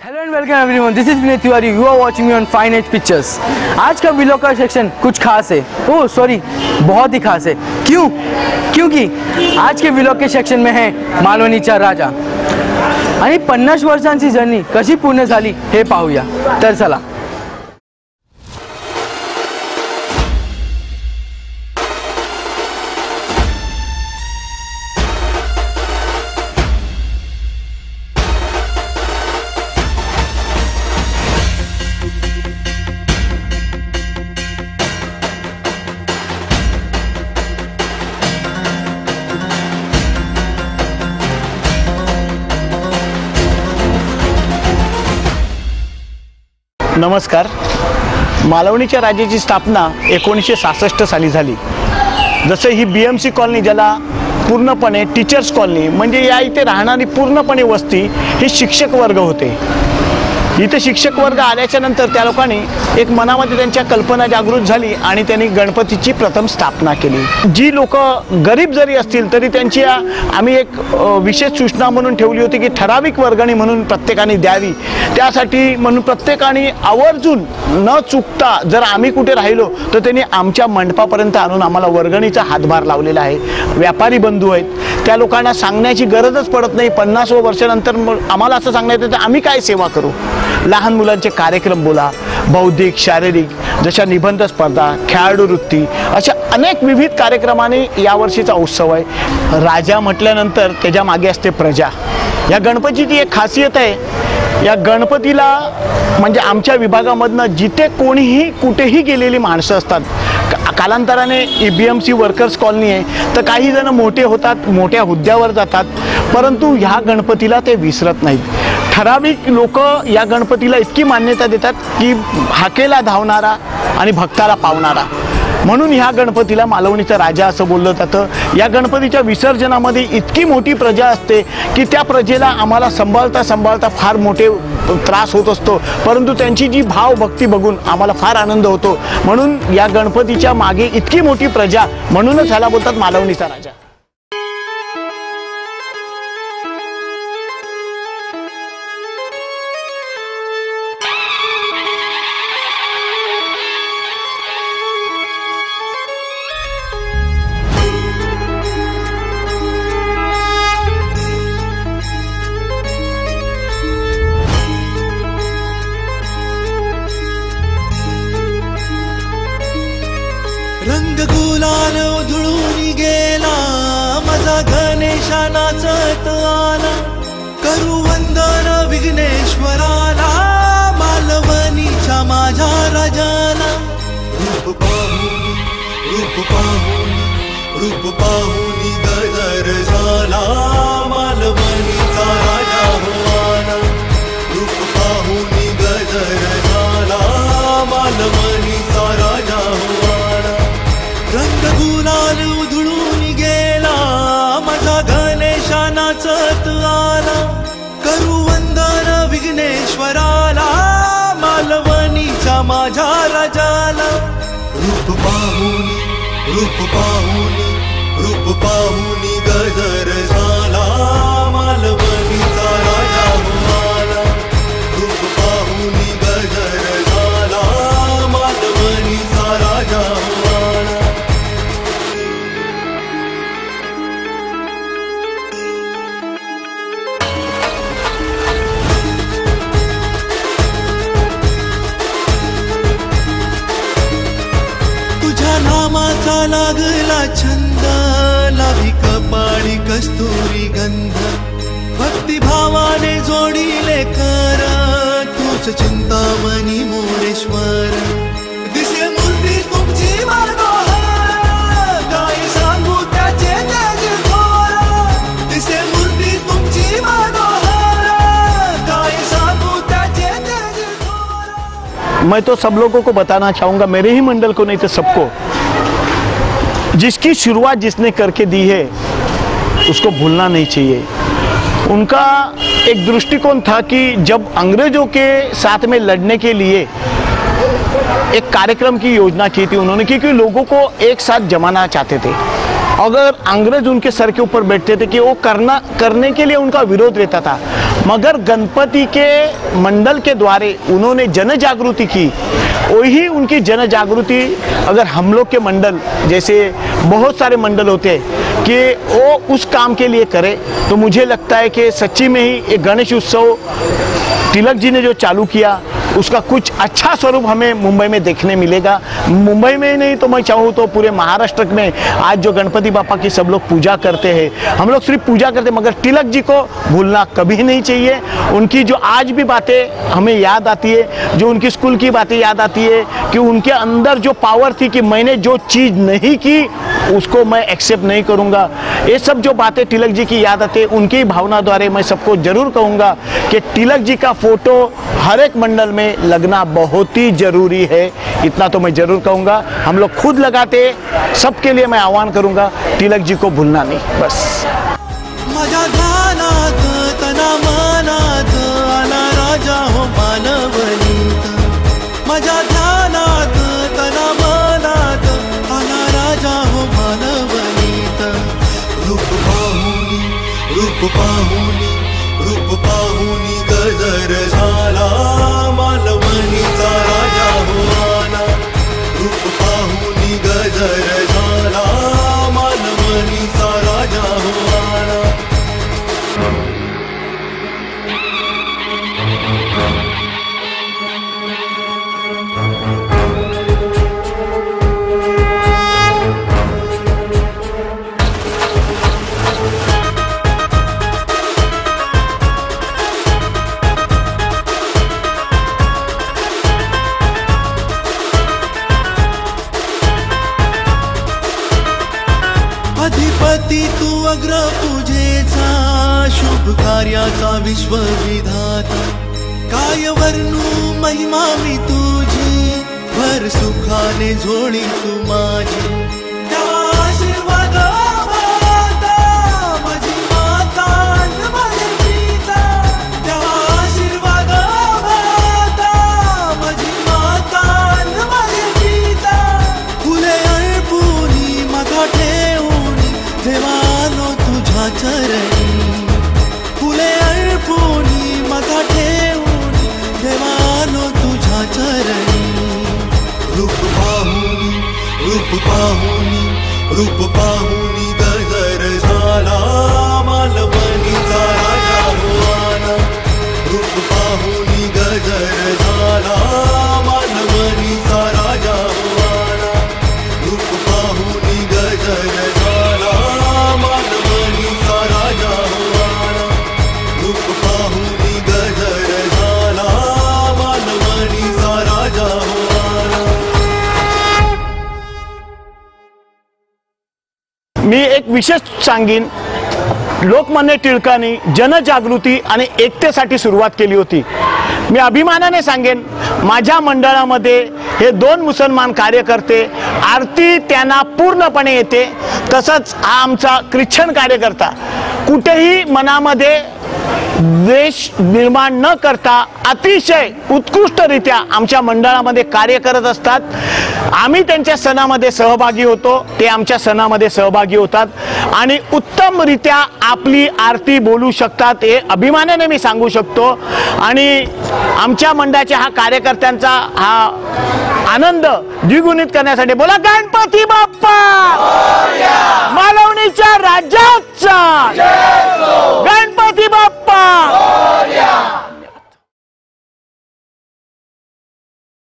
Hello and welcome everyone, this is Vinay Tiwari. You are watching me on Fine Age Pictures. आज का vlog का section कुछ खास है। ओह सॉरी, बहुत ही खास है। क्यों? क्योंकि आज के व्लॉग के सेक्शन में है मालवणीचा राजा आणि 50 वर्षांची जर्नी कशी पूर्ण झाली हे पाहूया। तर चला। नमस्कार। मालवणीच्या राजाची स्थापना 1966 साली झाली। जसं ही BMC कॉलनी, ज्याला पूर्णपणे टीचर्स कॉलनी म्हणजे या इथे राहणारी पूर्णपणे वस्ती ही शिक्षक वर्ग होते। इथे शिक्षक वर्ग आल्याच्या नंतर त्या लोकांनी एक मनामध्ये त्यांच्या कल्पना जागृत झाली आणि त्यांनी गणपतीची प्रथम स्थापना केली। जी लोक गरीब जरी असतील तरी त्यांची आम्ही एक विशेष सूचना म्हणून ठेवली होती की ठराविक वर्गणी म्हणून प्रत्येकाने द्यावी। त्यासाठी म्हणून प्रत्येकाने आवर्जून न चुकता जर आम्ही कुठे राहिलो तर त्यांनी आमच्या मंडपापर्यंत आणून आम्हाला वर्गणीचा हातभार लावलेला आहे। व्यापारी बंधू आहेत, त्या लोकांना सांगण्याची गरजच पडत नाही। 50 वर्षानंतर आम्हाला असं सांगण्यात येतं आम्ही काय सेवा करू। लहान मुलांचे कार्यक्रम बोला, बौद्धिक शारीरिक जशा निबंध स्पर्धा, खेळाडू वृत्ती, अशा अनेक विविध कार्यक्रमांनी यावर्षीचा उत्सव आहे। राजा म्हटल्यानंतर त्याच्या मागे असते प्रजा। या गणपतीची एक खासियत आहे, या गणपतीला म्हणजे आमच्या विभागामधनं जिथे कोणीही कुठेही गेलेली माणसं असतात। कालांतराने BMC वर्कर्स कॉलनी आहे तर काही जण मोठे होतात, मोठ्या हुद्द्यावर जातात, परंतु ह्या गणपतीला ते विसरत नाहीत। ठराविक लोक या गणपतीला इतकी मान्यता देतात की हाकेला धावणारा आणि भक्ताला पावणारा, म्हणून ह्या गणपतीला मालवणीचा राजा असं बोललं जातं। या गणपतीच्या विसर्जनामध्ये इतकी मोठी प्रजा असते की त्या प्रजेला आम्हाला सांभाळता फार मोठे त्रास होत असतो, परंतु त्यांची जी भावभक्ती बघून आम्हाला फार आनंद होतो। म्हणून या गणपतीच्या मागे इतकी मोठी प्रजा, म्हणूनच ह्याला बोलतात मालवणीचा राजा। रंग गुलाल उधळून गेला, माझा गणेशा नाचत आला। करू वंदन विघ्नेश्वराला, मालवणीच्या माझ्या राजाला। रूप पाहुनी गजर झाला, मालवणीचा राजा हो आला। रूप पाहुनी गजर झाला, मालवणीचा राजा हो आला। रंग गुलाल उधळून गेला, माझा गणेशा नाचत आला। करू वंदन विघ्नेश्वराला, मालवणीचा माझ्या राजाला। रूप पाहुनी गजर झाला, मालवणीचा राजा हो आला। रूप पाहुनी गजर झाला, मालवणीचा राजा हो आला। नामाचा लागला छंद, लाभी कपाळी कस्तुरी गंध। भक्तिभावाने जोडीले कर, तूच चिंतामणी मोरेश्वर। दिसे मूर्ती तुमची मनोहर, काय सांगू त्याचे तेज थोर। दिसे मूर्ती तुमची मनोहर, काय सांगू त्याचे तेज थोर। मैं तो सब लोगों को बताना चाहूँगा, मेरे ही मंडल को नहीं तो सबको, जिसकी शुरुआत जिसने करके दी है उसको भूलना नहीं चाहिए। उनका एक दृष्टिकोण था कि जब अंग्रेजों के साथ में लड़ने के लिए एक कार्यक्रम की योजना की थी उन्होंने, क्योंकि लोगों को एक साथ जमाना चाहते थे। अगर अंग्रेज उनके सर के ऊपर बैठते थे कि वो करने के लिए उनका विरोध रहता था, मगर गणपति के मंडल के द्वारे उन्होंने जन जागृति की। वही उनकी जन जागृति अगर हम लोग के मंडल जैसे बहुत सारे मंडल होते हैं कि वो उस काम के लिए करे, तो मुझे लगता है कि सच्ची में ही एक गणेश उत्सव तिलक जी ने जो चालू किया उसका कुछ अच्छा स्वरूप हमें मुंबई में देखने मिलेगा। मुंबई में ही नहीं तो मैं चाहूँ तो पूरे महाराष्ट्र में आज जो गणपति बापा की सब लोग पूजा करते हैं, हम लोग सिर्फ पूजा करते हैं, मगर तिलक जी को भूलना कभी नहीं चाहिए। उनकी जो आज भी बातें हमें याद आती है, जो उनकी स्कूल की बातें याद आती है कि उनके अंदर जो पावर थी कि मैंने जो चीज़ नहीं की उसको मैं एक्सेप्ट नहीं करूँगा, ये सब जो बातें तिलक जी की याद आती है, उनकी भावना द्वारा मैं सबको जरूर कहूँगा कि तिलक जी का फोटो हर एक मंडल में लगना बहुत ही जरूरी है। इतना तो मैं जरूर कहूँगा, हम लोग खुद लगाते, सबके लिए मैं आह्वान करूँगा तिलक जी को भूलना नहीं। बस माझ्या ध्यानात तना मनात आला राजा हो मानवनीत, माझ्या ध्यानात तना मनात आला राजा हो मानवनीत। रूप पाहुनी गजर झाला मालवणीचा राजा हो आला। रूप पाहुनी गजर झाला मालवणीचा राजा हो आला। अधिपती तू अग्र पूजेचा, शुभ कार्याचा विश्वविधाता, काय वर्णू महिमा मी तुझी, भर सुखाने झोळी तू माझी। देवा आशीर्वाद माता, माझी माता माझी पिता, देवा आशीर्वाद माता, माझी माता माझी पिता। फुले अर्पुनी माथा ठेवूनी देवानो तुझ्या चरणी, फुले अर्पुनी माथा ठेवूनी देवानो तुझ्या चरणी। रूप पाहुनी गजर झाला मालवणीचा राजा हो आला। रूप पाहुनी गजर झाला मालवणीचा राजा हो आला। रूप पाहुनी गजर झाला मालवणीचा राजा हो आला। रूप पाहुनी गजर झाला मालवणीचा राजा हो आला। मी एक विशेष सांगीन, लोकमान्य टिळकांनी जनजागृती आणि एकतेसाठी सुरुवात केली होती। मी अभिमानाने सांगेन, माझ्या मंडळामध्ये हे 2 मुसलमान कार्यकर्ते, आरती त्यांना पूर्णपणे येते, तसंच हा आमचा ख्रिश्चन कार्यकर्ता कुठेही मनामध्ये द्वेष निर्माण न करता अतिशय उत्कृष्टरित्या आमच्या मंडळामध्ये कार्य करत असतात। आम्ही त्यांच्या सणामध्ये सहभागी होतो, ते आमच्या सणामध्ये सहभागी होतात आणि उत्तमरित्या आपली आरती बोलू शकतात, हे अभिमानाने मी सांगू शकतो। आणि आमच्या मंडळाच्या हा कार्यकर्त्यांचा हा आनंद द्विगुणित करण्यासाठी बोला गणपती बाप्पा मोरया, मालवणीच्या राजाचा गणपती बाप्पा मोरया।